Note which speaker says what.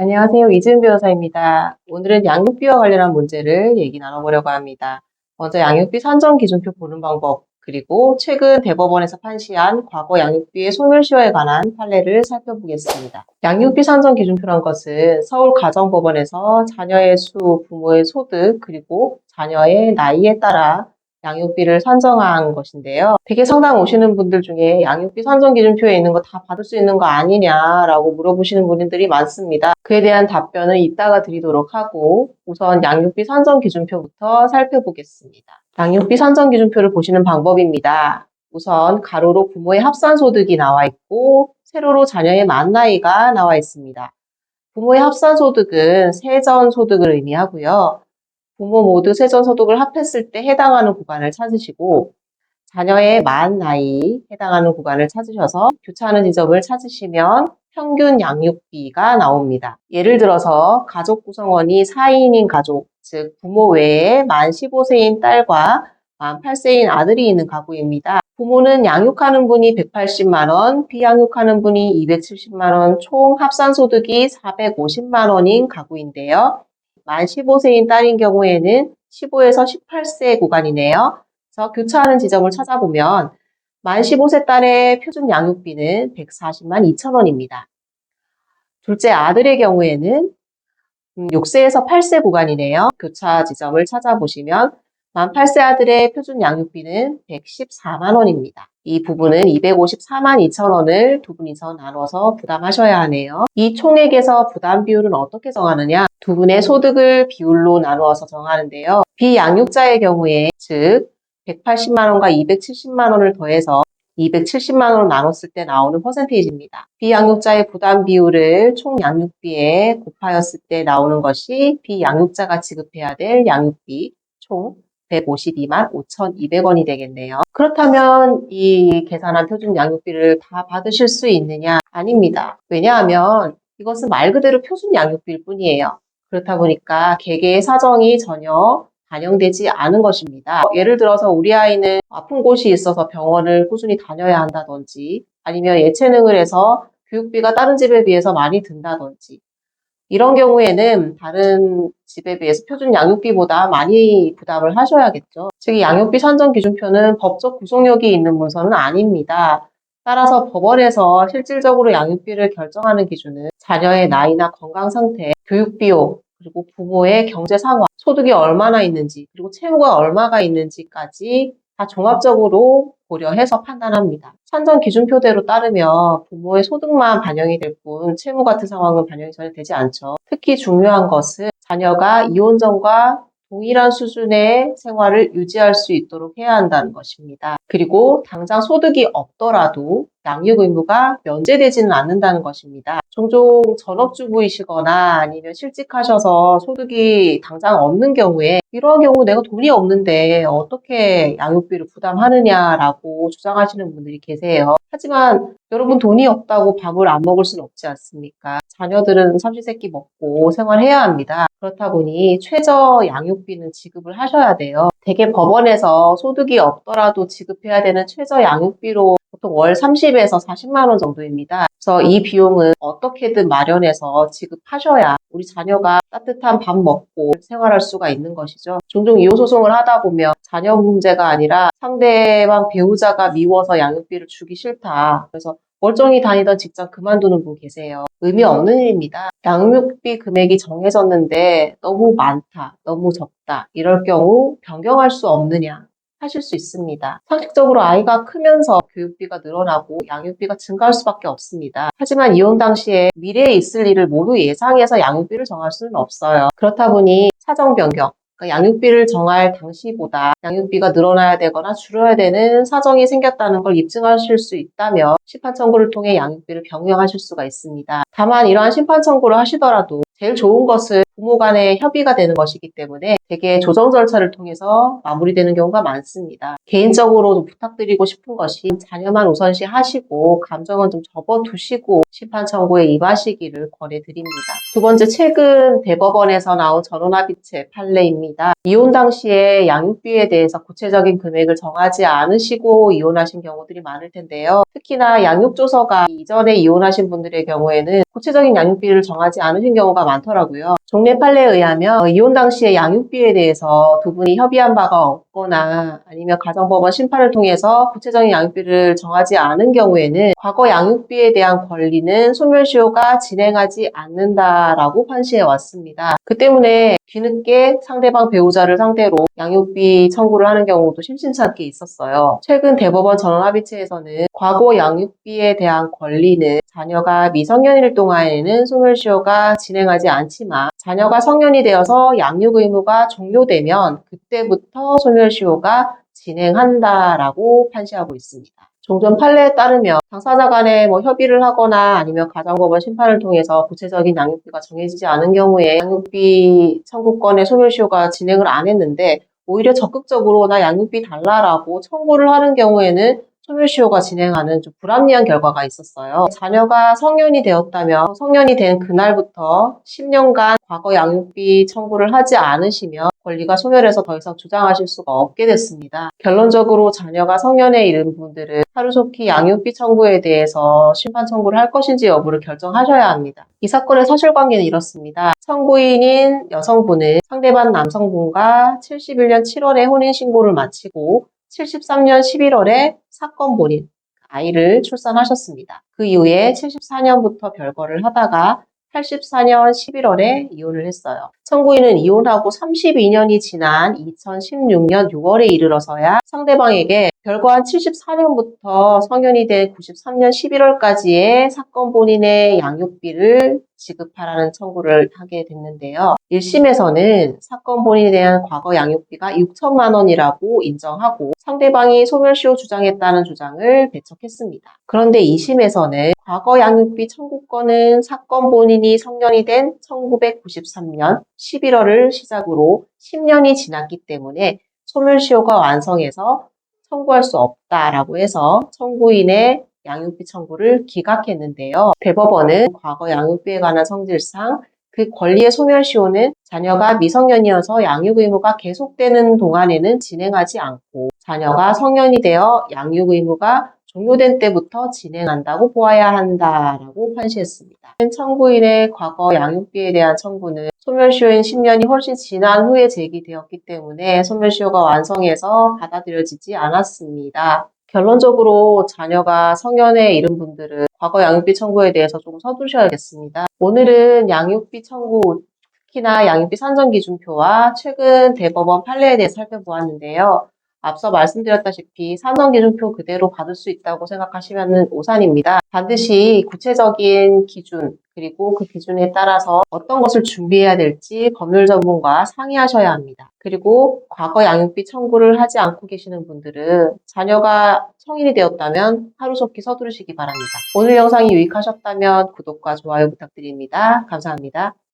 Speaker 1: 안녕하세요. 이지은 변호사입니다. 오늘은 양육비와 관련한 문제를 얘기 나눠보려고 합니다. 먼저 양육비 산정 기준표 보는 방법, 그리고 최근 대법원에서 판시한 과거 양육비의 소멸시효에 관한 판례를 살펴보겠습니다. 양육비 산정 기준표란 것은 서울가정법원에서 자녀의 수, 부모의 소득, 그리고 자녀의 나이에 따라 양육비를 산정한 것인데요. 되게 상담 오시는 분들 중에 양육비 산정 기준표에 있는 거 다 받을 수 있는 거 아니냐라고 물어보시는 분들이 많습니다. 그에 대한 답변을 이따가 드리도록 하고 우선 양육비 산정 기준표부터 살펴보겠습니다. 양육비 산정 기준표를 보시는 방법입니다. 우선 가로로 부모의 합산 소득이 나와 있고 세로로 자녀의 만 나이가 나와 있습니다. 부모의 합산 소득은 세전 소득을 의미하고요. 부모 모두 세전 소득을 합했을 때 해당하는 구간을 찾으시고 자녀의 만 나이 해당하는 구간을 찾으셔서 교차하는 지점을 찾으시면 평균 양육비가 나옵니다. 예를 들어서 가족 구성원이 4인인 가족, 즉 부모 외에 만 15세인 딸과 만 8세인 아들이 있는 가구입니다. 부모는 양육하는 분이 180만 원, 비양육하는 분이 270만 원, 총 합산 소득이 450만 원인 가구인데요. 만 15세인 딸인 경우에는 15에서 18세 구간이네요. 그래서 교차하는 지점을 찾아보면 만 15세 딸의 표준 양육비는 140만 2천 원입니다. 둘째 아들의 경우에는 6세에서 8세 구간이네요. 교차 지점을 찾아보시면 만 8세 아들의 표준 양육비는 114만 원입니다. 이 부분은 254만 2천 원을 두 분이서 나눠서 부담하셔야 하네요. 이 총액에서 부담 비율은 어떻게 정하느냐? 두 분의 소득을 비율로 나누어서 정하는데요. 비양육자의 경우에 즉 180만 원과 270만 원을 더해서 270만 원을 나눴을 때 나오는 퍼센테이지입니다. 비양육자의 부담 비율을 총 양육비에 곱하였을 때 나오는 것이 비양육자가 지급해야 될 양육비 총 152만 5,200원이 되겠네요. 그렇다면 이 계산한 표준 양육비를 다 받으실 수 있느냐? 아닙니다. 왜냐하면 이것은 말 그대로 표준 양육비일 뿐이에요. 그렇다 보니까 개개의 사정이 전혀 반영되지 않은 것입니다. 예를 들어서 우리 아이는 아픈 곳이 있어서 병원을 꾸준히 다녀야 한다든지 아니면 예체능을 해서 교육비가 다른 집에 비해서 많이 든다든지 이런 경우에는 다른 집에 비해서 표준 양육비보다 많이 부담을 하셔야겠죠. 즉, 양육비 산정 기준표는 법적 구속력이 있는 문서는 아닙니다. 따라서 법원에서 실질적으로 양육비를 결정하는 기준은 자녀의 나이나 건강 상태, 교육 비용, 그리고 부모의 경제 상황, 소득이 얼마나 있는지, 그리고 채무가 얼마가 있는지까지 다 종합적으로 고려해서 판단합니다. 산정 기준표대로 따르면 부모의 소득만 반영이 될 뿐 채무 같은 상황은 반영이 전혀 되지 않죠. 특히 중요한 것은 자녀가 이혼 전과 동일한 수준의 생활을 유지할 수 있도록 해야 한다는 것입니다. 그리고 당장 소득이 없더라도 양육 의무가 면제되지는 않는다는 것입니다. 종종 전업주부이시거나 아니면 실직하셔서 소득이 당장 없는 경우에 이러한 경우 내가 돈이 없는데 어떻게 양육비를 부담하느냐라고 주장하시는 분들이 계세요. 하지만 여러분 돈이 없다고 밥을 안 먹을 수는 없지 않습니까? 자녀들은 삼시세끼 먹고 생활해야 합니다. 그렇다 보니 최저 양육비는 지급을 하셔야 돼요. 대개 법원에서 소득이 없더라도 지급해야 되는 최저 양육비로 보통 월 30에서 40만 원 정도입니다. 그래서 이 비용은 어떻게든 마련해서 지급하셔야 우리 자녀가 따뜻한 밥 먹고 생활할 수가 있는 것이죠. 종종 이혼소송을 하다 보면 자녀 문제가 아니라 상대방 배우자가 미워서 양육비를 주기 싫다. 그래서 멀쩡히 다니던 직장 그만두는 분 계세요. 의미 없는 일입니다. 양육비 금액이 정해졌는데 너무 많다, 너무 적다 이럴 경우 변경할 수 없느냐? 하실 수 있습니다. 상식적으로 아이가 크면서 교육비가 늘어나고 양육비가 증가할 수밖에 없습니다. 하지만 이혼 당시에 미래에 있을 일을 모두 예상해서 양육비를 정할 수는 없어요. 그렇다 보니 사정 변경, 그러니까 양육비를 정할 당시보다 양육비가 늘어나야 되거나 줄어야 되는 사정이 생겼다는 걸 입증하실 수 있다면 심판 청구를 통해 양육비를 변경하실 수가 있습니다. 다만 이러한 심판 청구를 하시더라도 제일 좋은 것은 부모 간의 협의가 되는 것이기 때문에 되게 조정 절차를 통해서 마무리되는 경우가 많습니다. 개인적으로 좀 부탁드리고 싶은 것이 자녀만 우선시 하시고 감정은 좀 접어두시고 심판 청구에 임하시기를 권해드립니다. 두 번째, 최근 대법원에서 나온 전원합의체 판례입니다. 이혼 당시에 양육비에 대해서 구체적인 금액을 정하지 않으시고 이혼하신 경우들이 많을 텐데요. 특히나 양육조서가 이전에 이혼하신 분들의 경우에는 구체적인 양육비를 정하지 않으신 경우가 많더라고요. 종래 판례에 의하면 이혼 당시에 양육비에 대해서 두 분이 협의한 바가 없거나 아니면 가정법원 심판을 통해서 구체적인 양육비를 정하지 않은 경우에는 과거 양육비에 대한 권리는 소멸시효가 진행하지 않는다라고 판시해 왔습니다. 그 때문에 뒤늦게 상대방 배우자를 상대로 양육비 청구를 하는 경우도 심심찮게 있었어요. 최근 대법원 전원합의체에서는 과거 양육비에 대한 권리는 자녀가 미성년일 동안에는 소멸시효가 진행하지 않지만 자녀가 성년이 되어서 양육 의무가 종료되면 그때부터 소멸시효가 진행한다라고 판시하고 있습니다. 종전 판례에 따르면 당사자 간에 협의를 하거나 아니면 가정법원 심판을 통해서 구체적인 양육비가 정해지지 않은 경우에 양육비 청구권의 소멸시효가 진행을 안 했는데 오히려 적극적으로 나 양육비 달라라고 청구를 하는 경우에는 소멸시효가 진행하는 좀 불합리한 결과가 있었어요. 자녀가 성년이 되었다면 성년이 된 그날부터 10년간 과거 양육비 청구를 하지 않으시면 권리가 소멸해서 더 이상 주장하실 수가 없게 됐습니다. 결론적으로 자녀가 성년에 이른 분들은 하루속히 양육비 청구에 대해서 심판 청구를 할 것인지 여부를 결정하셔야 합니다. 이 사건의 사실관계는 이렇습니다. 청구인인 여성분은 상대방 남성분과 71년 7월에 혼인신고를 마치고 73년 11월에 사건 본인, 아이를 출산하셨습니다. 그 이후에 74년부터 별거를 하다가 84년 11월에 이혼을 했어요. 청구인은 이혼하고 32년이 지난 2016년 6월에 이르러서야 상대방에게 별거한 74년부터 성년이 된 93년 11월까지의 사건 본인의 양육비를 지급하라는 청구를 하게 됐는데요. 1심에서는 사건 본인에 대한 과거 양육비가 6천만 원이라고 인정하고 상대방이 소멸시효 주장했다는 주장을 배척했습니다. 그런데 2심에서는 과거 양육비 청구권은 사건 본인이 성년이 된 1993년 11월을 시작으로 10년이 지났기 때문에 소멸시효가 완성해서 청구할 수 없다라고 해서 청구인의 양육비 청구를 기각했는데요. 대법원은 과거 양육비에 관한 성질상 그 권리의 소멸시효는 자녀가 미성년이어서 양육 의무가 계속되는 동안에는 진행하지 않고 자녀가 성년이 되어 양육 의무가 종료된 때부터 진행한다고 보아야 한다라고 판시했습니다. 청구인의 과거 양육비에 대한 청구는 소멸시효인 10년이 훨씬 지난 후에 제기되었기 때문에 소멸시효가 완성해서 받아들여지지 않았습니다. 결론적으로 자녀가 성년에 이른 분들은 과거 양육비 청구에 대해서 조금 서두셔야겠습니다. 오늘은 양육비 청구, 특히나 양육비 산정기준표와 최근 대법원 판례에 대해 살펴보았는데요. 앞서 말씀드렸다시피 산정기준표 그대로 받을 수 있다고 생각하시면 오산입니다. 반드시 구체적인 기준, 그리고 그 기준에 따라서 어떤 것을 준비해야 될지 법률 전문가와 상의하셔야 합니다. 그리고 과거 양육비 청구를 하지 않고 계시는 분들은 자녀가 성인이 되었다면 하루속히 서두르시기 바랍니다. 오늘 영상이 유익하셨다면 구독과 좋아요 부탁드립니다. 감사합니다.